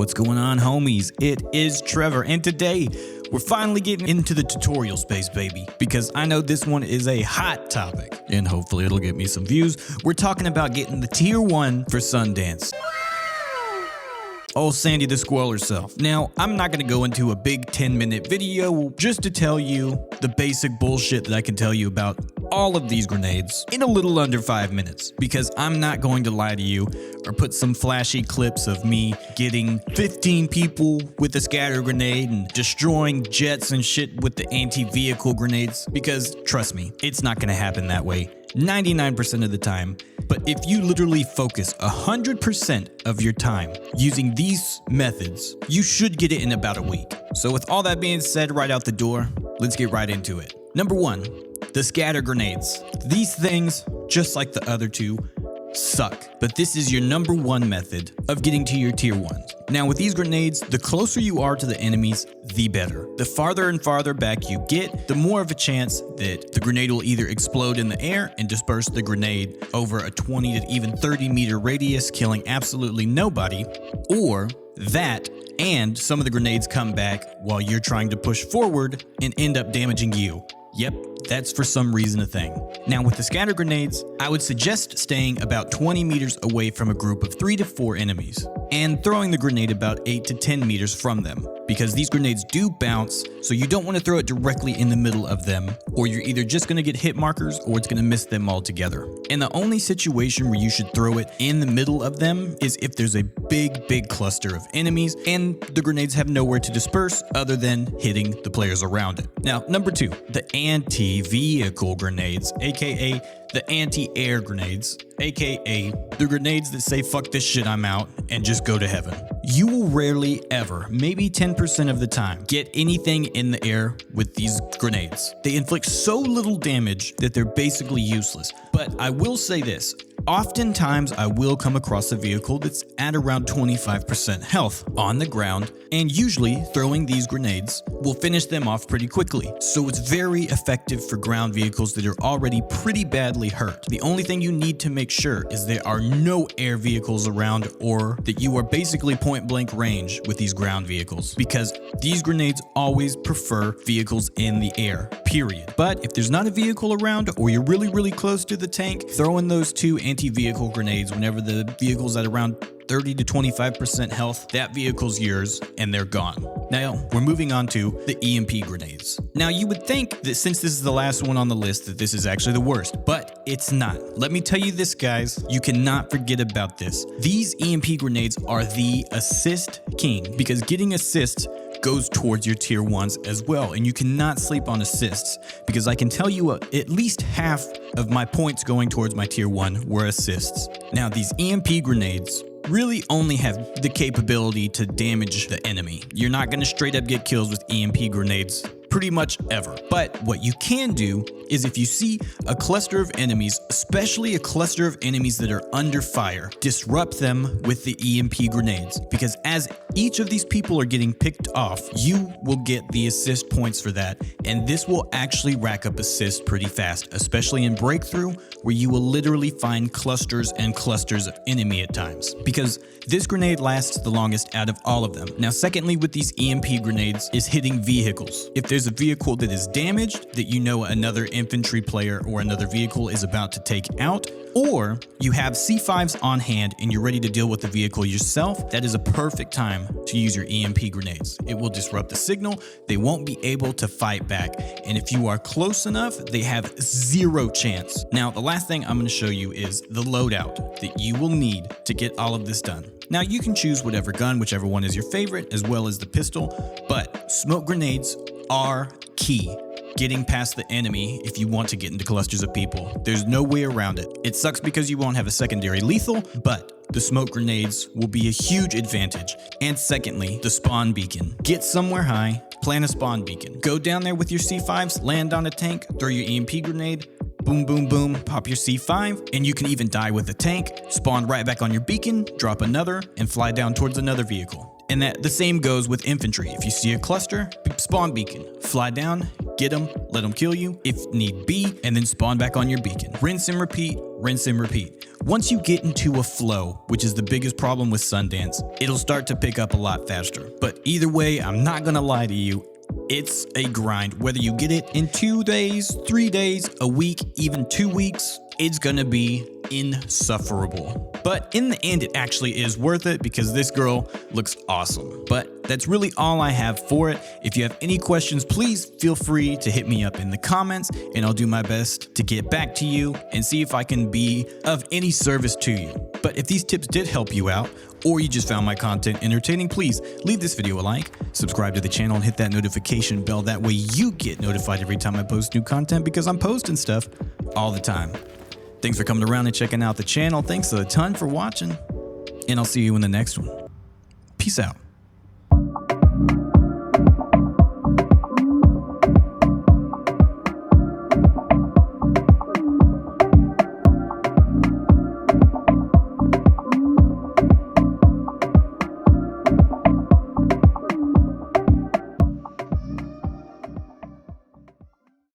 What's going on, homies? It is Trevor, and today we're finally getting into the tutorial space, baby, because I know this one is a hot topic, and hopefully it'll get me some views. We're talking about getting the Tier 1 for Sundance. Oh, Sandy the Squirrel herself. Now, I'm not going to go into a big 10-minute video just to tell you the basic bullshit that I can tell you about all of these grenades in a little under 5 minutes, because I'm not going to lie to you or put some flashy clips of me getting 15 people with a scatter grenade and destroying jets and shit with the anti-vehicle grenades, because trust me, it's not going to happen that way 99% of the time. But if you literally focus 100% of your time using these methods, you should get it in about a week. So with all that being said right out the door, let's get right into it. Number 1, the scatter grenades. These things, just like the other two, suck, but this is your number 1 method of getting to your tier 1s. Now with these grenades, the closer you are to the enemies, the better. The farther and farther back you get, the more of a chance that the grenade will either explode in the air and disperse the grenade over a 20 to even 30 meter radius, killing absolutely nobody, or that and some of the grenades come back while you're trying to push forward and end up damaging you. Yep, that's for some reason a thing. Now with the scatter grenades, I would suggest staying about 20 meters away from a group of 3 to 4 enemies and throwing the grenade about 8 to 10 meters from them, because these grenades do bounce, so you don't want to throw it directly in the middle of them, or you're either just going to get hit markers or it's going to miss them altogether. And the only situation where you should throw it in the middle of them is if there's a big cluster of enemies and the grenades have nowhere to disperse other than hitting the players around it. Now, number 2, the anti-vehicle grenades, aka the anti-air grenades, aka the grenades that say fuck this shit, I'm out, and just go to heaven. You will rarely ever, maybe 10% of the time, get anything in the air with these grenades. They inflict so little damage that they're basically useless. But I will say this, oftentimes I will come across a vehicle that's at around 25% health on the ground, and usually throwing these grenades will finish them off pretty quickly. So it's very effective for ground vehicles that are already pretty badly hurt. The only thing you need to make sure is there are no air vehicles around, or that you are basically point blank range with these ground vehicles, because these grenades always prefer vehicles in the air, period. But if there's not a vehicle around, or you're really close to the tank, throw in those 2 anti-vehicle grenades whenever the vehicle's at around 30 to 25% health, that vehicle's yours and they're gone. Now, we're moving on to the EMP grenades. Now, you would think that since this is the last one on the list that this is actually the worst, but it's not. Let me tell you this, guys, you cannot forget about this. These EMP grenades are the assist king, because getting assists goes towards your tier 1s as well, and you cannot sleep on assists, because I can tell you at least half of my points going towards my tier 1 were assists. Now, these EMP grenades really only have the capability to damage the enemy. You're not going to straight up get kills with EMP grenades pretty much ever. But what you can do is, if you see a cluster of enemies, especially a cluster of enemies that are under fire, disrupt them with the EMP grenades, because as each of these people are getting picked off, you will get the assist points for that, and this will actually rack up assists pretty fast, especially in breakthrough, where you will literally find clusters and clusters of enemy at times, because this grenade lasts the longest out of all of them. Now, secondly, with these EMP grenades is hitting vehicles. If there's a vehicle that is damaged that you know another infantry player or another vehicle is about to take out, or you have C5s on hand and you're ready to deal with the vehicle yourself, that is a perfect time to use your EMP grenades. It will disrupt the signal, they won't be able to fight back, and if you are close enough, they have 0 chance. Now, the last thing I'm going to show you is the loadout that you will need to get all of this done. Now, you can choose whatever gun, whichever one is your favorite, as well as the pistol, but smoke grenades are key. Getting past the enemy if you want to get into clusters of people. There's no way around it. It sucks because you won't have a secondary lethal, but the smoke grenades will be a huge advantage. And secondly, the spawn beacon. Get somewhere high, plant a spawn beacon. Go down there with your C5s, land on a tank, throw your EMP grenade, boom, boom, boom, pop your C5, and you can even die with the tank, spawn right back on your beacon, drop another, and fly down towards another vehicle. And that the same goes with infantry. If you see a cluster, spawn beacon, fly down, get them, let them kill you if need be, and then spawn back on your beacon. Rinse and repeat rinse and repeat. Once you get into a flow, which is the biggest problem with Sundance, it'll start to pick up a lot faster. But either way, I'm not gonna lie to you, it's a grind. Whether you get it in 2 days, 3 days, a week, even 2 weeks, it's gonna be insufferable. But in the end, it actually is worth it because this girl looks awesome. But that's really all I have for it. If you have any questions, please feel free to hit me up in the comments and I'll do my best to get back to you and see if I can be of any service to you. But if these tips did help you out, or you just found my content entertaining, please leave this video a like, subscribe to the channel, and hit that notification bell. That way you get notified every time I post new content because I'm posting stuff all the time. Thanks for coming around and checking out the channel. Thanks a ton for watching, and I'll see you in the next one. Peace out.